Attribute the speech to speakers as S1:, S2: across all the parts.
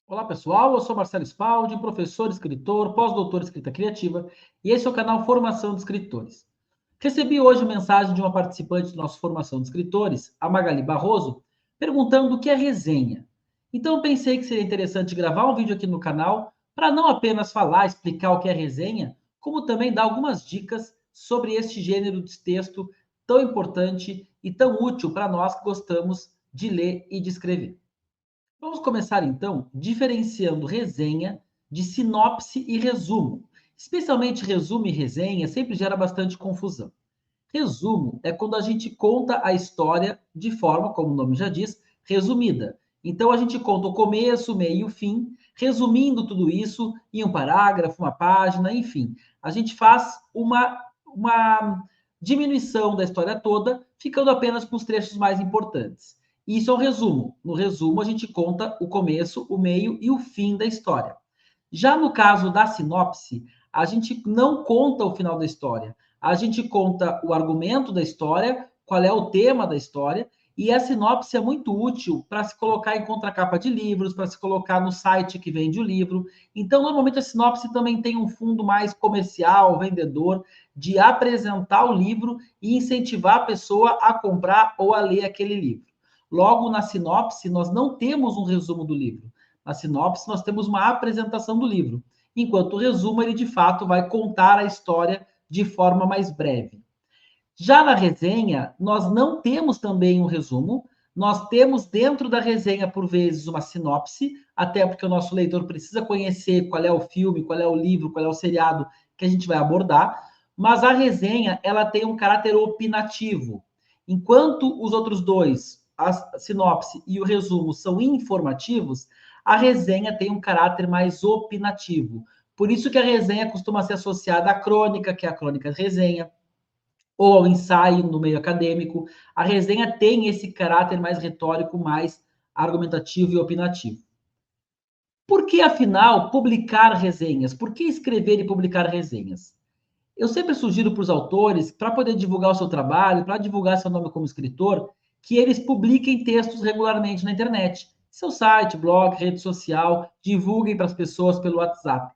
S1: Olá pessoal, eu sou Marcelo Spaldi, professor, escritor, pós-doutor em escrita criativa, e esse é o canal Formação de Escritores. Recebi hoje mensagem de uma participante do nosso Formação de Escritores, a Magali Barroso, perguntando o que é resenha. Então eu pensei que seria interessante gravar um vídeo aqui no canal para não apenas falar, explicar o que é resenha, como também dar algumas dicas sobre este gênero de texto tão importante e tão útil para nós que gostamos de ler e de escrever. Vamos começar então diferenciando resenha de sinopse e resumo. Especialmente resumo e resenha sempre gera bastante confusão. Resumo é quando a gente conta a história de forma, como o nome já diz, resumida. Então a gente conta o começo, o meio e o fim, resumindo tudo isso em um parágrafo, uma página, enfim. A gente faz uma diminuição da história toda, ficando apenas com os trechos mais importantes. Isso é o resumo. No resumo, a gente conta o começo, o meio e o fim da história. Já no caso da sinopse, a gente não conta o final da história. A gente conta o argumento da história, qual é o tema da história, e a sinopse é muito útil para se colocar em contracapa de livros, para se colocar no site que vende o livro. Então, normalmente a sinopse também tem um fundo mais comercial, vendedor, de apresentar o livro e incentivar a pessoa a comprar ou a ler aquele livro. Logo, na sinopse, nós não temos um resumo do livro. Na sinopse, nós temos uma apresentação do livro, enquanto o resumo, ele de fato vai contar a história de forma mais breve. Já na resenha, nós não temos também um resumo, nós temos dentro da resenha, por vezes, uma sinopse, até porque o nosso leitor precisa conhecer qual é o filme, qual é o livro, qual é o seriado que a gente vai abordar, mas a resenha, ela tem um caráter opinativo. Enquanto os outros dois, a sinopse e o resumo, são informativos, a resenha tem um caráter mais opinativo. Por isso que a resenha costuma ser associada à crônica, que é a crônica de resenha, ou ao ensaio no meio acadêmico. A resenha tem esse caráter mais retórico, mais argumentativo e opinativo. Por que, afinal, publicar resenhas? Por que escrever e publicar resenhas? Eu sempre sugiro para os autores, para poder divulgar o seu trabalho, para divulgar seu nome como escritor, que eles publiquem textos regularmente na internet. Seu site, blog, rede social, divulguem para as pessoas pelo WhatsApp.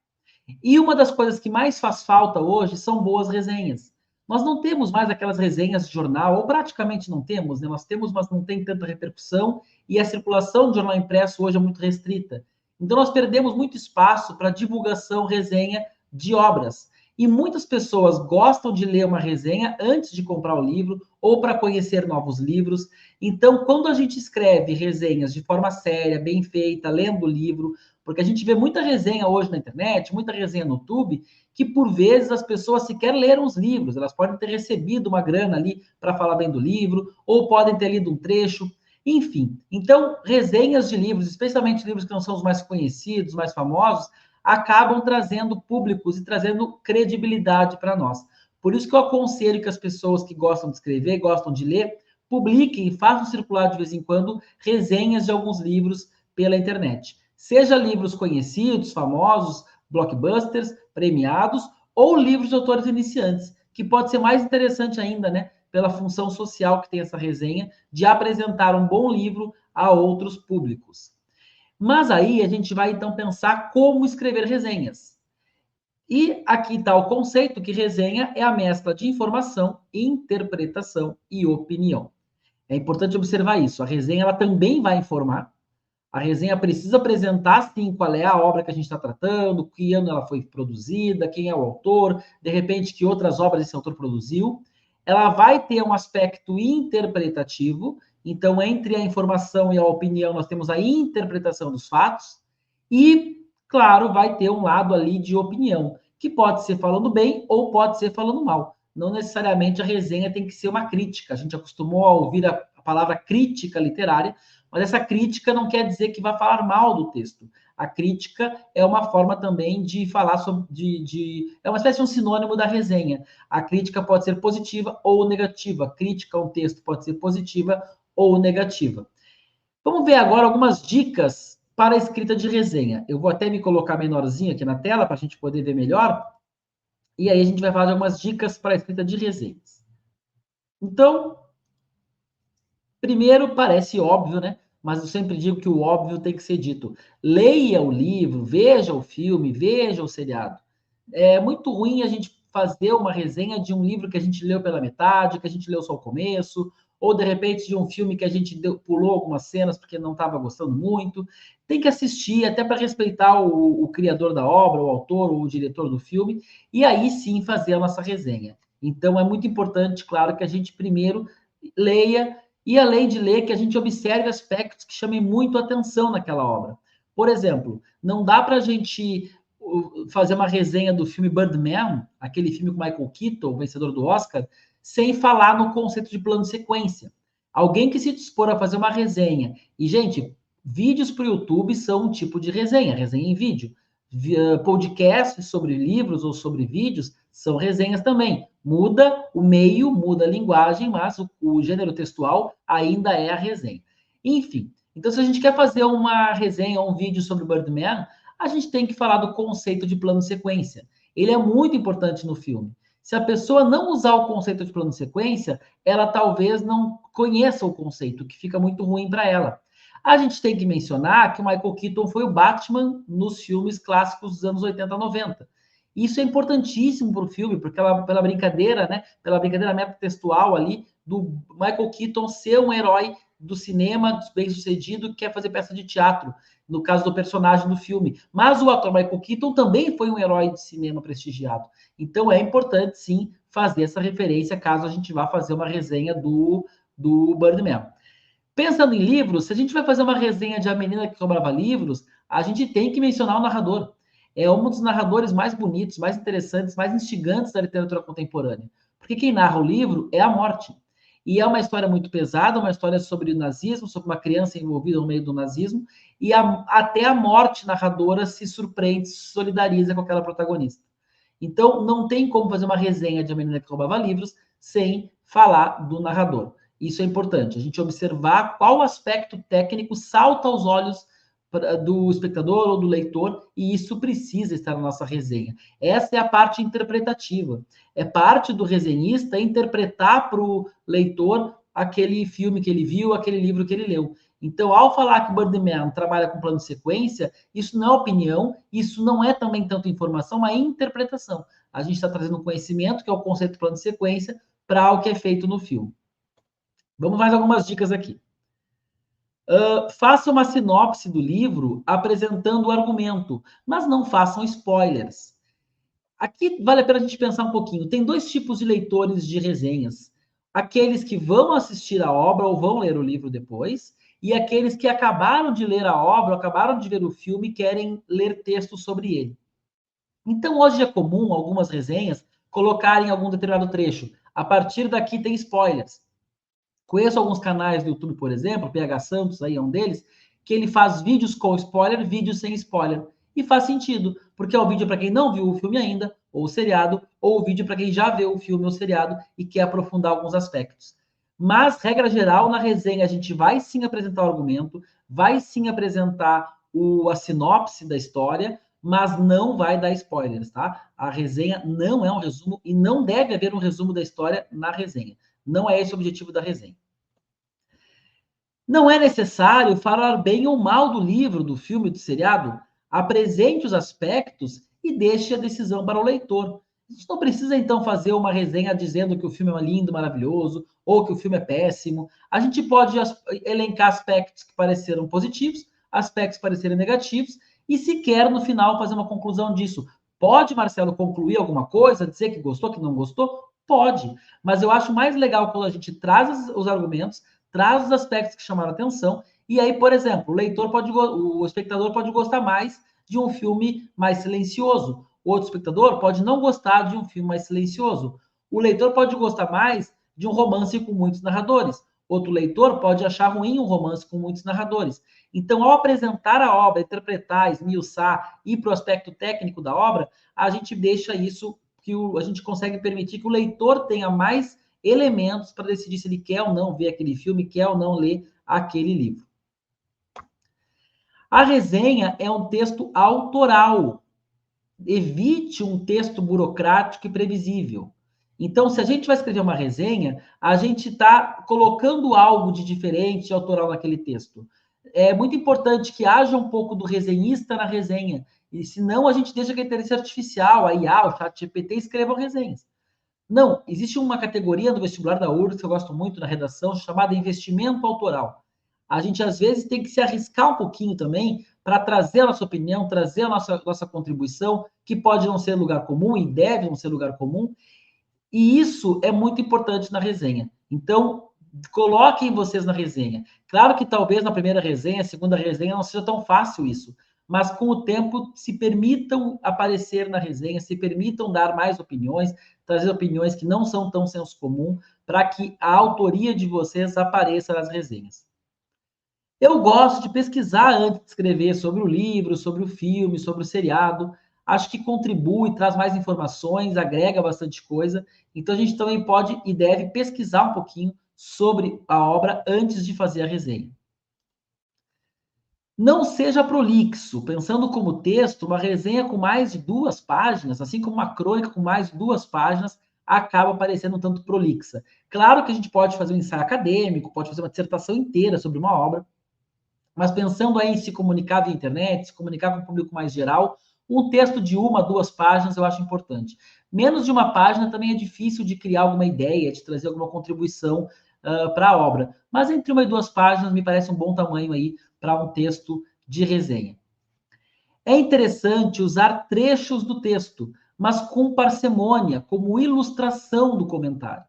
S1: E uma das coisas que mais faz falta hoje são boas resenhas. Nós não temos mais aquelas resenhas de jornal, ou praticamente não temos, né? Nós temos, mas não tem tanta repercussão, e a circulação de jornal impresso hoje é muito restrita. Então, nós perdemos muito espaço para divulgação, resenha de obras. E muitas pessoas gostam de ler uma resenha antes de comprar o livro ou para conhecer novos livros. Então, quando a gente escreve resenhas de forma séria, bem feita, lendo o livro, porque a gente vê muita resenha hoje na internet, muita resenha no YouTube, que por vezes as pessoas sequer leram os livros, elas podem ter recebido uma grana ali para falar bem do livro, ou podem ter lido um trecho, enfim. Então, resenhas de livros, especialmente livros que não são os mais conhecidos, mais famosos, acabam trazendo públicos e trazendo credibilidade para nós. Por isso que eu aconselho que as pessoas que gostam de escrever, gostam de ler, publiquem e façam circular de vez em quando resenhas de alguns livros pela internet. Seja livros conhecidos, famosos, blockbusters, premiados, ou livros de autores iniciantes, que pode ser mais interessante ainda, né? Pela função social que tem essa resenha, de apresentar um bom livro a outros públicos. Mas aí a gente vai então pensar como escrever resenhas. E aqui está o conceito que resenha é a mescla de informação, interpretação e opinião. É importante observar isso. A resenha ela também vai informar. A resenha precisa apresentar, sim, qual é a obra que a gente está tratando, que ano ela foi produzida, quem é o autor, de repente, que outras obras esse autor produziu. Ela vai ter um aspecto interpretativo, então, entre a informação e a opinião, nós temos a interpretação dos fatos, e, claro, vai ter um lado ali de opinião, que pode ser falando bem ou pode ser falando mal. Não necessariamente a resenha tem que ser uma crítica. A gente acostumou a ouvir a palavra crítica literária, mas essa crítica não quer dizer que vai falar mal do texto. A crítica é uma forma também de falar sobre. É uma espécie de um sinônimo da resenha. A crítica pode ser positiva ou negativa. A crítica a um texto pode ser positiva ou negativa. Vamos ver agora algumas dicas para a escrita de resenha. Eu vou até me colocar menorzinho aqui na tela para a gente poder ver melhor. E aí a gente vai falar de algumas dicas para a escrita de resenhas. Então, primeiro, parece óbvio, né? mas eu sempre digo que o óbvio tem que ser dito. Leia o livro, veja o filme, veja o seriado. É muito ruim a gente fazer uma resenha de um livro que a gente leu pela metade, que a gente leu só o começo, ou de repente de um filme que a gente pulou algumas cenas porque não estava gostando muito. Tem que assistir, até para respeitar o criador da obra, o autor ou o diretor do filme, e aí sim fazer a nossa resenha. Então é muito importante, claro, que a gente primeiro leia e, além de ler, que a gente observe aspectos que chamem muito atenção naquela obra. Por exemplo, não dá para a gente fazer uma resenha do filme Birdman, aquele filme com Michael Keaton, vencedor do Oscar, sem falar no conceito de plano de sequência. Alguém que se dispor a fazer uma resenha, e, gente, vídeos para o YouTube são um tipo de resenha, resenha em vídeo. Podcasts sobre livros ou sobre vídeos são resenhas também. Muda o meio, muda a linguagem, mas o gênero textual ainda é a resenha. Enfim, então se a gente quer fazer uma resenha ou um vídeo sobre Birdman, a gente tem que falar do conceito de plano sequência. Ele é muito importante no filme. Se a pessoa não usar o conceito de plano sequência, ela talvez não conheça o conceito, que fica muito ruim para ela. A gente tem que mencionar que o Michael Keaton foi o Batman nos filmes clássicos dos anos 80 e 90. Isso é importantíssimo para o filme, porque pela brincadeira, né? Pela brincadeira metatextual ali, do Michael Keaton ser um herói do cinema bem-sucedido que quer fazer peça de teatro, no caso do personagem do filme. Mas o ator Michael Keaton também foi um herói de cinema prestigiado. Então é importante, sim, fazer essa referência caso a gente vá fazer uma resenha do Birdman. Pensando em livros, se a gente vai fazer uma resenha de A Menina que Roubava Livros, a gente tem que mencionar o narrador. É um dos narradores mais bonitos, mais interessantes, mais instigantes da literatura contemporânea. Porque quem narra o livro é a morte. E é uma história muito pesada, uma história sobre o nazismo, sobre uma criança envolvida no meio do nazismo, e até a morte narradora se surpreende, se solidariza com aquela protagonista. Então, não tem como fazer uma resenha de A Menina que Roubava Livros sem falar do narrador. Isso é importante, a gente observar qual aspecto técnico salta aos olhos do espectador ou do leitor, e isso precisa estar na nossa resenha. Essa é a parte interpretativa. É parte do resenhista interpretar para o leitor aquele filme que ele viu, aquele livro que ele leu. Então, ao falar que Birdman trabalha com plano de sequência, isso não é opinião, isso não é também tanto informação, mas interpretação. A gente está trazendo um conhecimento, que é o conceito de plano de sequência, para o que é feito no filme. Vamos mais algumas dicas aqui. Faça uma sinopse do livro apresentando o argumento, mas não façam spoilers. Aqui vale a pena a gente pensar um pouquinho. Tem dois tipos de leitores de resenhas: aqueles que vão assistir a obra ou vão ler o livro depois, e aqueles que acabaram de ler a obra, acabaram de ver o filme e querem ler textos sobre ele. Então, hoje é comum algumas resenhas colocarem algum determinado trecho. A partir daqui tem spoilers. Conheço alguns canais do YouTube, por exemplo, PH Santos aí é um deles, que ele faz vídeos com spoiler, vídeos sem spoiler. E faz sentido, porque é o vídeo para quem não viu o filme ainda, ou o seriado, ou o vídeo para quem já viu o filme ou o seriado e quer aprofundar alguns aspectos. Mas, regra geral, na resenha a gente vai sim apresentar o argumento, vai sim apresentar a sinopse da história, mas não vai dar spoilers, tá? A resenha não é um resumo e não deve haver um resumo da história na resenha. Não é esse o objetivo da resenha. Não é necessário falar bem ou mal do livro, do filme, do seriado. Apresente os aspectos e deixe a decisão para o leitor. A gente não precisa, então, fazer uma resenha dizendo que o filme é lindo, maravilhoso, ou que o filme é péssimo. A gente pode elencar aspectos que pareceram positivos, aspectos que pareceram negativos, e se quer, no final, fazer uma conclusão disso. Pode, Marcelo, concluir alguma coisa, dizer que gostou, que não gostou? Pode. Mas eu acho mais legal quando a gente traz os argumentos, traz os aspectos que chamaram atenção, e aí, por exemplo, o espectador pode gostar mais de um filme mais silencioso. O outro espectador pode não gostar de um filme mais silencioso. O leitor pode gostar mais de um romance com muitos narradores. Outro leitor pode achar ruim um romance com muitos narradores. Então, ao apresentar a obra, interpretar, esmiuçar, ir para o aspecto técnico da obra, a gente deixa isso que a gente consegue permitir que o leitor tenha mais elementos para decidir se ele quer ou não ver aquele filme, quer ou não ler aquele livro. A resenha é um texto autoral. Evite um texto burocrático e previsível. Então, se a gente vai escrever uma resenha, a gente está colocando algo de diferente autoral naquele texto. é muito importante que haja um pouco do resenhista na resenha, e senão a gente deixa que a inteligência artificial, a IA, o ChatGPT escrevam resenhas. Não, existe uma categoria do vestibular da URGS que eu gosto muito na redação, chamada investimento autoral. A gente, às vezes, tem que se arriscar um pouquinho também para trazer a nossa opinião, trazer a nossa contribuição, que pode não ser lugar comum e deve não ser lugar comum, e isso é muito importante na resenha. Então, coloquem vocês na resenha. Claro que talvez na primeira resenha, segunda resenha, não seja tão fácil isso, mas com o tempo se permitam aparecer na resenha, se permitam dar mais opiniões, trazer opiniões que não são tão senso comum, para que a autoria de vocês apareça nas resenhas. Eu gosto de pesquisar antes de escrever sobre o livro, sobre o filme, sobre o seriado. Acho que contribui, traz mais informações, agrega bastante coisa. Então a gente também pode e deve pesquisar um pouquinho sobre a obra antes de fazer a resenha. Não seja prolixo, pensando como texto, uma resenha com mais de 2 páginas, assim como uma crônica com mais de 2 páginas, acaba parecendo um tanto prolixa. Claro que a gente pode fazer um ensaio acadêmico, pode fazer uma dissertação inteira sobre uma obra, mas pensando aí em se comunicar via internet, se comunicar com o público mais geral, um texto de 1, 2 páginas eu acho importante. Menos de 1 página também é difícil de criar alguma ideia, de trazer alguma contribuição para a obra. Mas entre 1 e 2 páginas me parece um bom tamanho aí para um texto de resenha. É interessante usar trechos do texto, mas com parcimônia, como ilustração do comentário.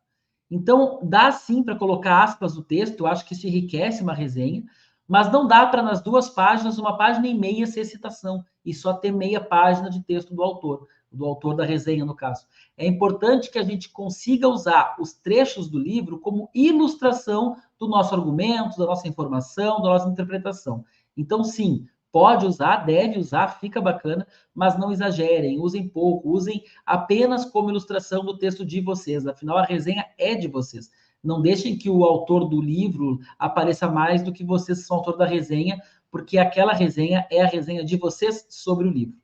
S1: Então, dá sim para colocar aspas no texto, eu acho que isso enriquece uma resenha, mas não dá para nas 2 páginas, 1,5 página ser citação, e só ter meia página de texto do autor da resenha, no caso. É importante que a gente consiga usar os trechos do livro como ilustração do nosso argumento, da nossa informação, da nossa interpretação. Então, sim, pode usar, deve usar, fica bacana, mas não exagerem, usem pouco, usem apenas como ilustração do texto de vocês. Afinal, a resenha é de vocês. Não deixem que o autor do livro apareça mais do que vocês que são autor da resenha, porque aquela resenha é a resenha de vocês sobre o livro.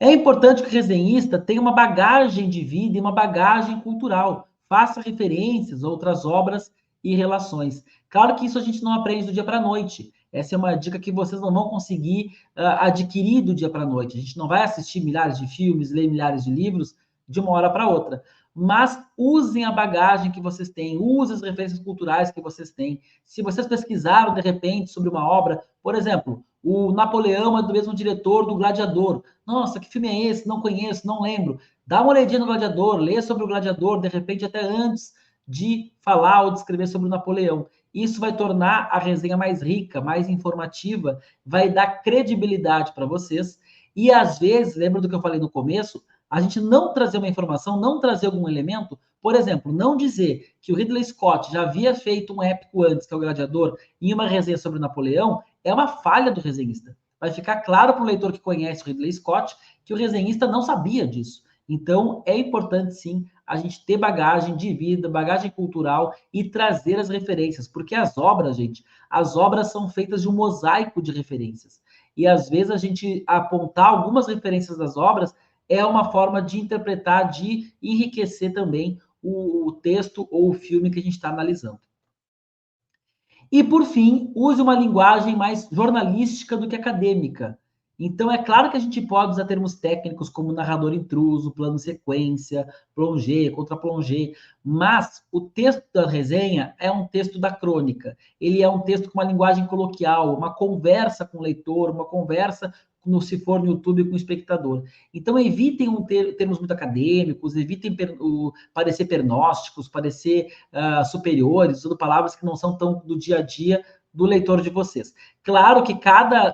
S1: É importante que o resenhista tenha uma bagagem de vida e uma bagagem cultural. Faça referências a outras obras e relações. Claro que isso a gente não aprende do dia para a noite. Essa é uma dica que vocês não vão conseguir adquirir do dia para a noite. A gente não vai assistir milhares de filmes, ler milhares de livros de uma hora para outra. Mas usem a bagagem que vocês têm, usem as referências culturais que vocês têm. Se vocês pesquisaram, de repente, sobre uma obra, por exemplo, o Napoleão é do mesmo diretor do Gladiador. Nossa, que filme é esse? Não conheço, não lembro. Dá uma olhadinha no Gladiador, lê sobre o Gladiador, de repente até antes de falar ou de escrever sobre o Napoleão. Isso vai tornar a resenha mais rica, mais informativa, vai dar credibilidade para vocês. E às vezes, lembra do que eu falei no começo? A gente não trazer uma informação, não trazer algum elemento, por exemplo, não dizer que o Ridley Scott já havia feito um épico antes, que é o Gladiador, em uma resenha sobre o Napoleão, é uma falha do resenhista. Vai ficar claro para o leitor que conhece o Ridley Scott que o resenhista não sabia disso. Então, é importante, sim, a gente ter bagagem de vida, bagagem cultural e trazer as referências, porque as obras, gente, as obras são feitas de um mosaico de referências. E, às vezes, a gente apontar algumas referências das obras é uma forma de interpretar, de enriquecer também o texto ou o filme que a gente está analisando. E, por fim, use uma linguagem mais jornalística do que acadêmica. Então, é claro que a gente pode usar termos técnicos como narrador intruso, plano sequência, plongé, contra-plongé, mas o texto da resenha é um texto da crônica. Ele é um texto com uma linguagem coloquial, uma conversa com o leitor, uma conversa se for no YouTube com o espectador. Então, evitem termos muito acadêmicos, evitem parecer pernósticos, parecer superiores, usando palavras que não são tão do dia a dia do leitor de vocês. Claro que cada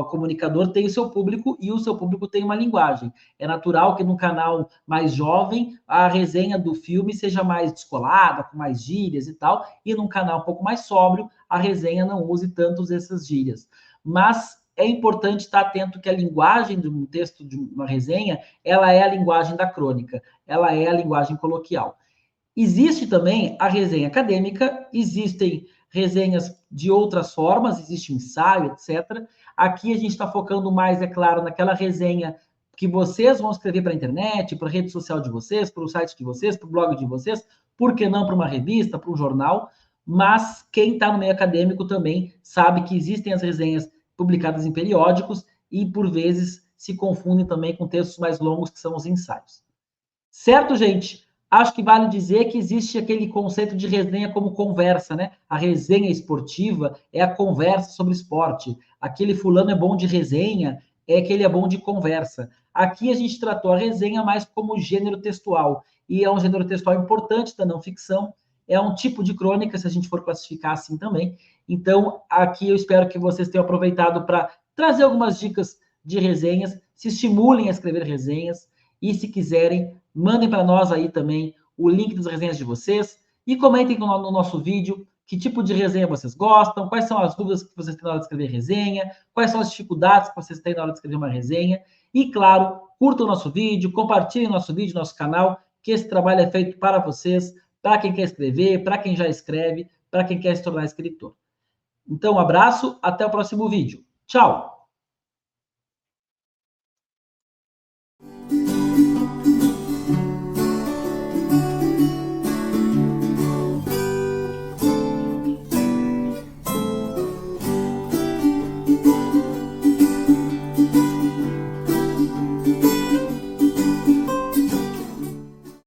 S1: comunicador tem o seu público e o seu público tem uma linguagem. É natural que no canal mais jovem a resenha do filme seja mais descolada, com mais gírias e tal, e num canal um pouco mais sóbrio a resenha não use tantos essas gírias. Mas é importante estar atento que a linguagem de um texto, de uma resenha, ela é a linguagem da crônica, ela é a linguagem coloquial. Existe também a resenha acadêmica, existem resenhas de outras formas, existe um ensaio, etc. Aqui a gente está focando mais, é claro, naquela resenha que vocês vão escrever para a internet, para a rede social de vocês, para o site de vocês, para o blog de vocês, por que não para uma revista, para um jornal, mas quem está no meio acadêmico também sabe que existem as resenhas publicadas em periódicos e, por vezes, se confundem também com textos mais longos, que são os ensaios. Certo, gente? Acho que vale dizer que existe aquele conceito de resenha como conversa, né? A resenha esportiva é a conversa sobre esporte. Aquele fulano é bom de resenha, é que ele é bom de conversa. Aqui a gente tratou a resenha mais como gênero textual, e é um gênero textual importante da não ficção, é um tipo de crônica, se a gente for classificar assim também. Então, aqui eu espero que vocês tenham aproveitado para trazer algumas dicas de resenhas, se estimulem a escrever resenhas, e se quiserem, mandem para nós aí também o link das resenhas de vocês e comentem no nosso vídeo que tipo de resenha vocês gostam, quais são as dúvidas que vocês têm na hora de escrever resenha, quais são as dificuldades que vocês têm na hora de escrever uma resenha. E, claro, curtam o nosso vídeo, compartilhem nosso vídeo, nosso canal, que esse trabalho é feito para vocês, para quem quer escrever, para quem já escreve, para quem quer se tornar escritor. Então, um abraço, até o próximo vídeo. Tchau!